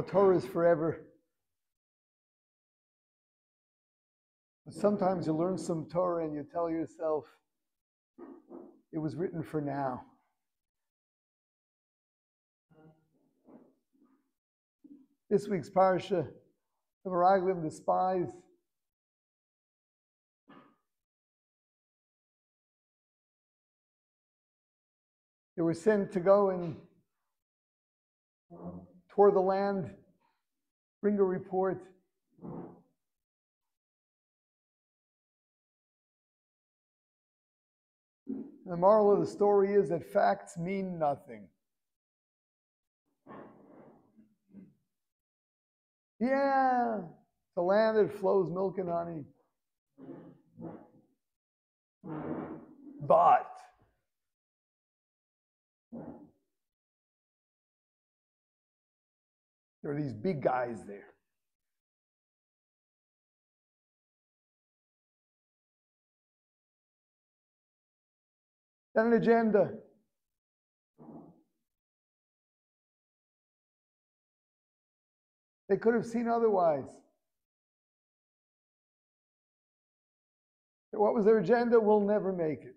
Torah is forever. But sometimes you learn some Torah and you tell yourself, it was written for now. This week's parsha, the Meraglim, the spies. They were sent to go and tour the land, bring a report. The moral of the story is that facts mean nothing. Yeah, it's a land that flows milk and honey. But there are these big guys there. And an agenda. They could have seen otherwise. What was their agenda? We'll never make it.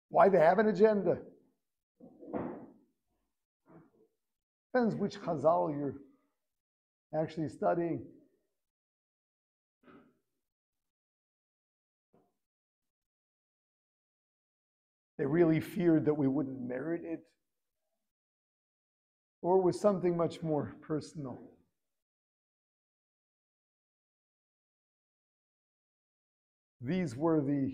Why they have an agenda? Depends which Chazal you're actually studying. They really feared that we wouldn't merit it, or was something much more personal. These were the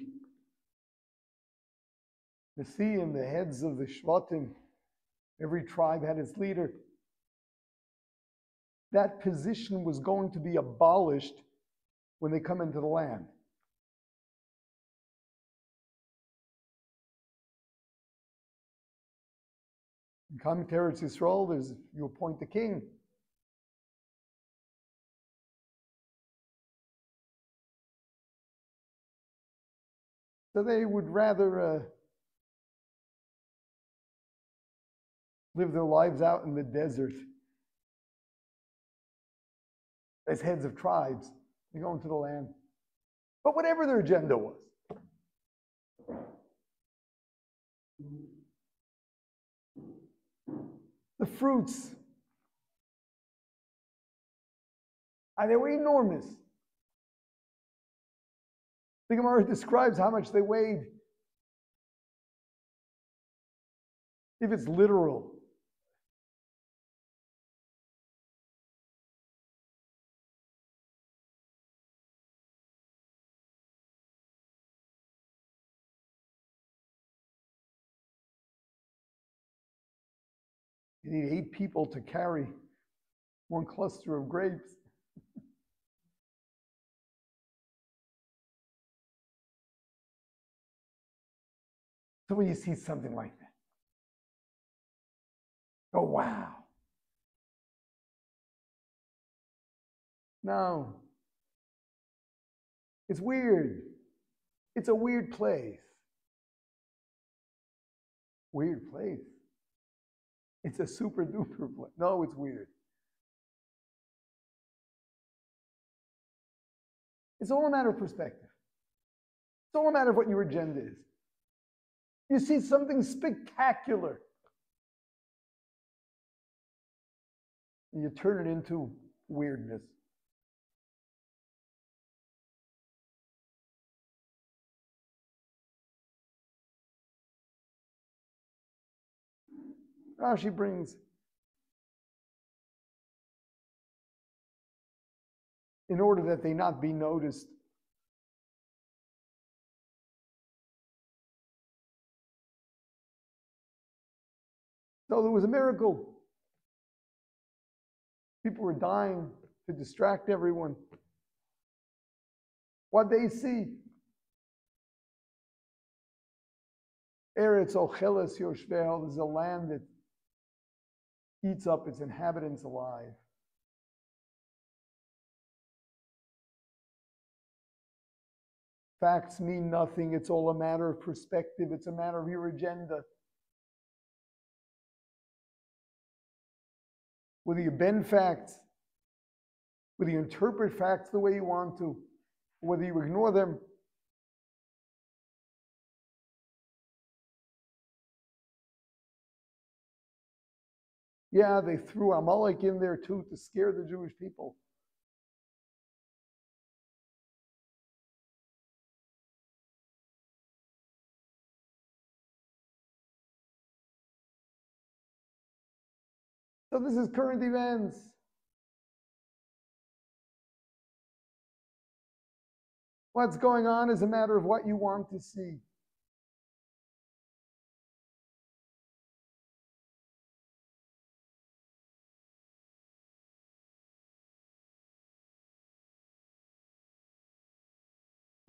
Nesiim, the heads of the Shvatim. Every tribe had its leader. That position was going to be abolished when they come into the land. In commentary to Yisrael, you appoint the king. So they would rather live their lives out in the desert as heads of tribes. They go into the land. But whatever their agenda was, the fruits, they were enormous. The Gemara describes how much they weighed. If it's literal. You need 8 people to carry one cluster of grapes. So when you see something like that, oh, wow. No. It's weird. It's a weird place. Weird place. It's a super duper place. No, it's weird. It's all a matter of perspective. It's all a matter of what your agenda is. You see something spectacular, and you turn it into weirdness. Rashi brings, in order that they not be noticed, so there was a miracle. People were dying to distract everyone. What they see? Eretz Ocheles Yoshveh, there's a land that eats up its inhabitants alive. Facts mean nothing. It's all a matter of perspective. It's a matter of your agenda. Whether you bend facts, whether you interpret facts the way you want to, or whether you ignore them. Yeah, they threw Amalek in there too to scare the Jewish people. So this is current events. What's going on is a matter of what you want to see.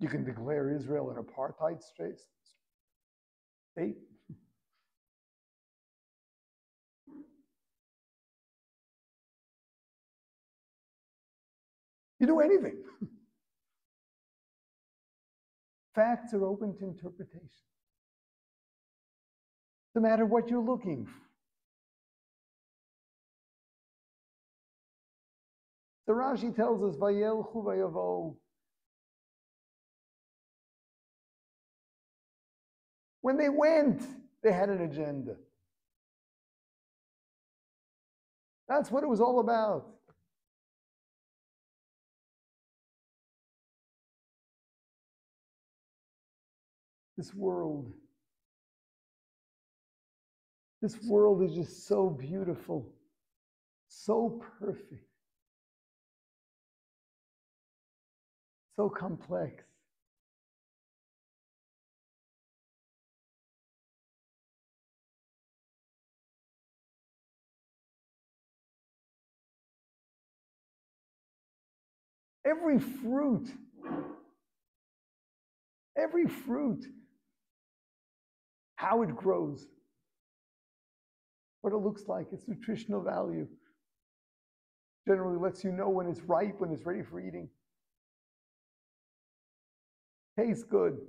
You can declare Israel an apartheid state. You do anything. Facts are open to interpretation. It's a matter of what you're looking for. The Rashi tells us, Vayelchu vayavo. When they went, they had an agenda. That's what it was all about. This world is just so beautiful, so perfect, so complex. Every fruit, how it grows, what it looks like, its nutritional value, generally lets you know when it's ripe, when it's ready for eating. Tastes good.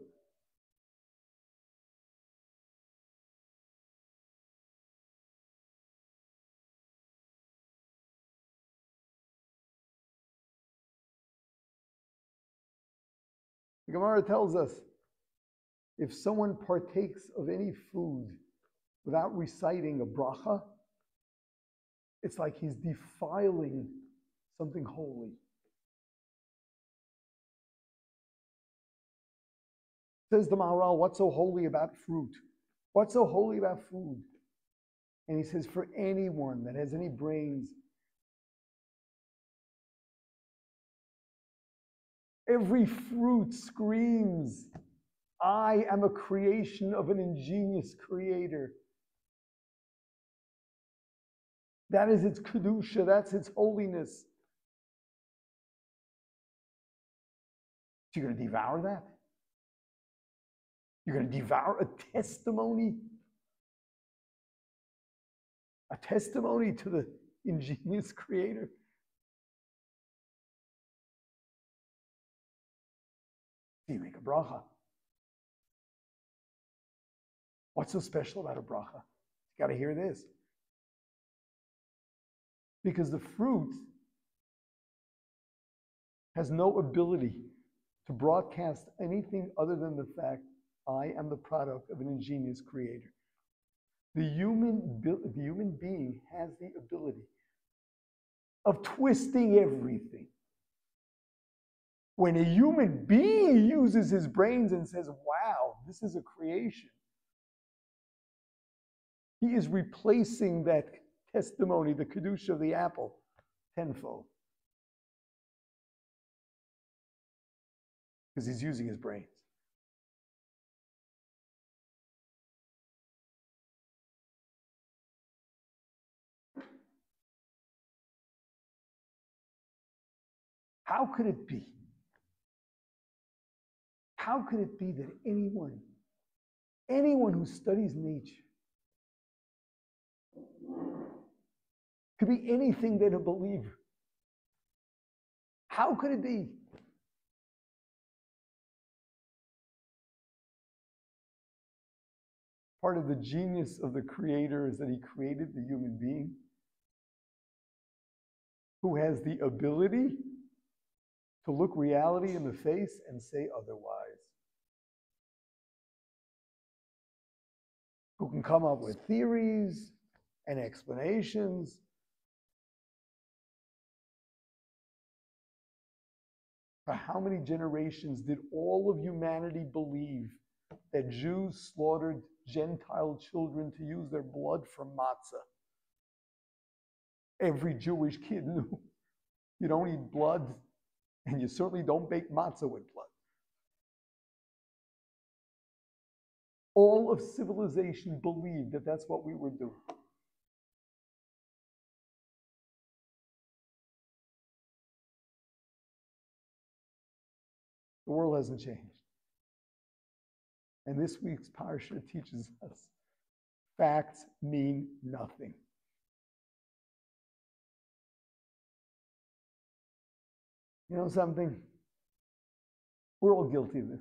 The Gemara tells us, if someone partakes of any food without reciting a bracha, it's like he's defiling something holy. Says the Maharal, what's so holy about fruit? What's so holy about food? And he says, for anyone that has any brains, every fruit screams, I am a creation of an ingenious creator. That is its kedusha, that's its holiness. So you're going to devour that? You're going to devour a testimony? A testimony to the ingenious creator? You make a bracha. What's so special about a bracha? You got to hear this. Because the fruit has no ability to broadcast anything other than the fact, I am the product of an ingenious creator. The human being has the ability of twisting everything. When a human being uses his brains and says, wow, this is a creation, he is replacing that testimony, the kedusha of the apple, tenfold. Because he's using his brains. How could it be? How could it be that anyone who studies nature, could be anything than a believer? How could it be? Part of the genius of the Creator is that He created the human being who has the ability to look reality in the face and say otherwise. Who can come up with theories and explanations. For how many generations did all of humanity believe that Jews slaughtered Gentile children to use their blood for matzah? Every Jewish kid knew you don't eat blood, and you certainly don't bake matzah with blood. All of civilization believed that that's what we were doing. The world hasn't changed. And this week's parsha teaches us facts mean nothing. You know something? We're all guilty of this.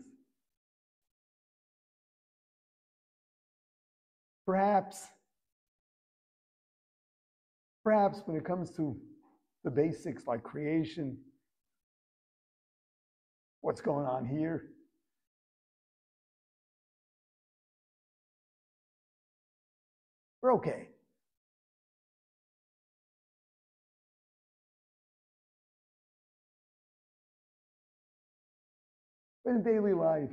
Perhaps when it comes to the basics like creation, what's going on here, we're okay. But in daily life,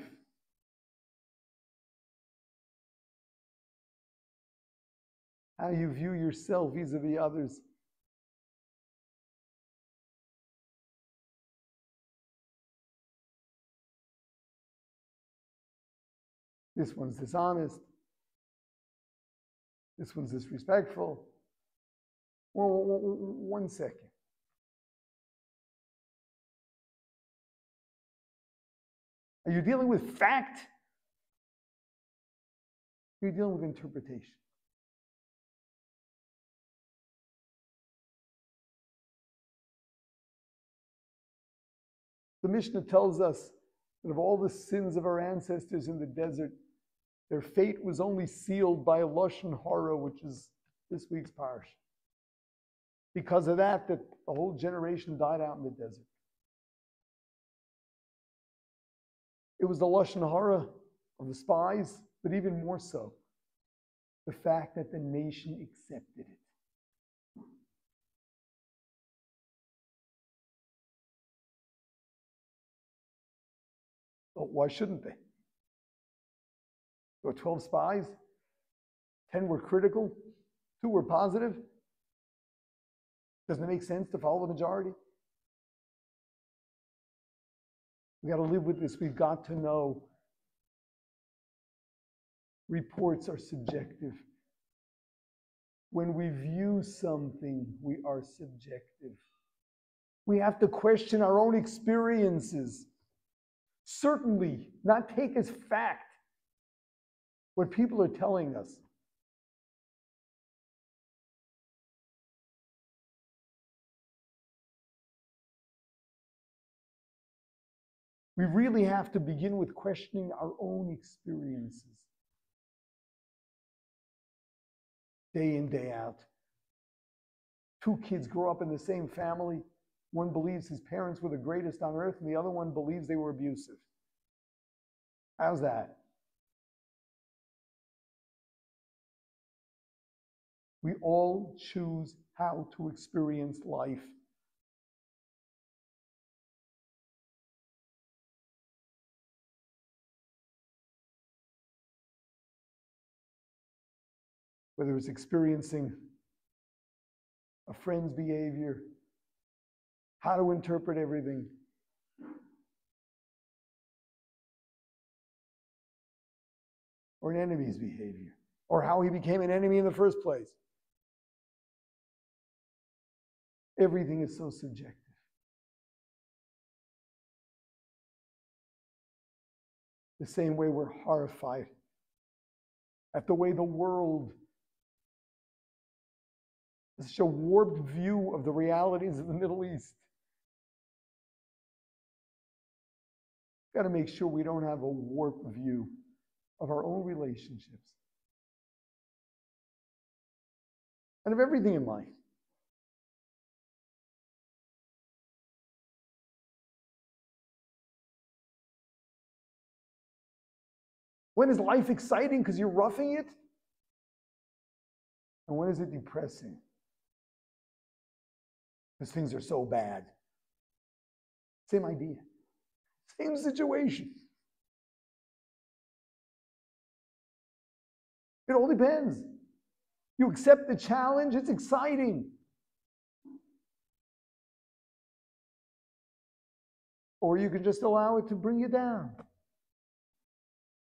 how you view yourself vis-a-vis others, this one's dishonest, this one's disrespectful. Well, 1 second. Are you dealing with fact? Are you dealing with interpretation? The Mishnah tells us that of all the sins of our ancestors in the desert, their fate was only sealed by a Lashon Hara, which is this week's parsha. Because of that, the whole generation died out in the desert. It was the Lashon Hara of the spies, but even more so, the fact that the nation accepted it. But why shouldn't they? There were 12 spies, 10 were critical, 2 were positive. Doesn't it make sense to follow the majority? We got to live with this. We've got to know reports are subjective. When we view something, we are subjective. We have to question our own experiences. Certainly not take as fact what people are telling us. We really have to begin with questioning our own experiences. Day in, day out. 2 kids grow up in the same family. One believes his parents were the greatest on earth, and the other one believes they were abusive. How's that? We all choose how to experience life. Whether it's experiencing a friend's behavior, how to interpret everything, or an enemy's behavior, or how he became an enemy in the first place. Everything is so subjective. The same way we're horrified at the way the world has such a warped view of the realities of the Middle East. We've got to make sure we don't have a warped view of our own relationships, and of everything in life. When is life exciting because you're roughing it? And when is it depressing? Because things are so bad. Same idea. Same situation. It all depends. You accept the challenge, it's exciting. Or you can just allow it to bring you down.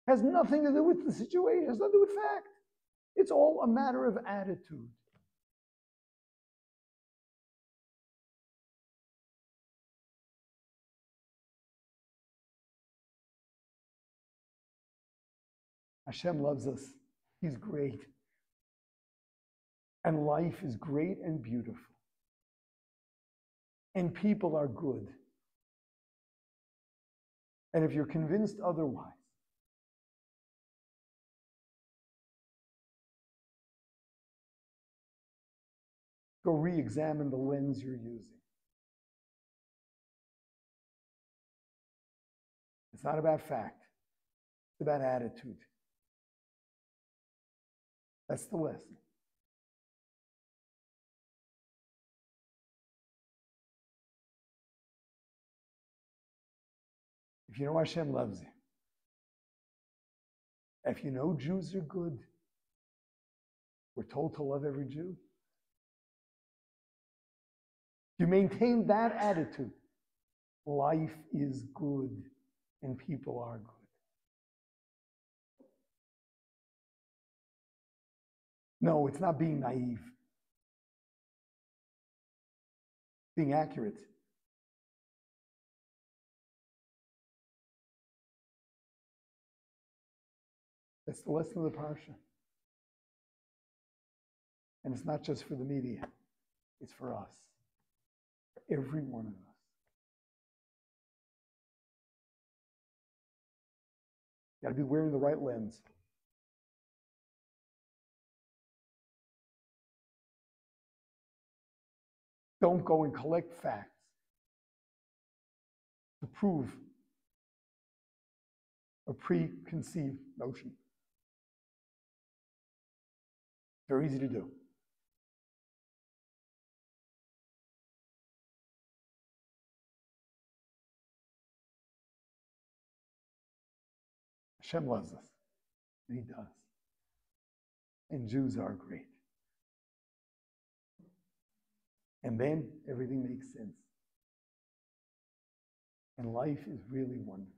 Has nothing to do with the situation, has nothing to do with fact. It's all a matter of attitude. Hashem loves us. He's great. And life is great and beautiful. And people are good. And if you're convinced otherwise, go re-examine the lens you're using. It's not about fact. It's about attitude. That's the lesson. If you know Hashem loves you, if you know Jews are good, we're told to love every Jew. You maintain that attitude. Life is good and people are good. No, it's not being naive. Being accurate. That's the lesson of the parsha. And it's not just for the media. It's for us. For every one of us. You got to be wearing the right lens. Don't go and collect facts to prove a preconceived notion. Very easy to do. Hashem loves us, and He does. And Jews are great. And then everything makes sense. And life is really wonderful.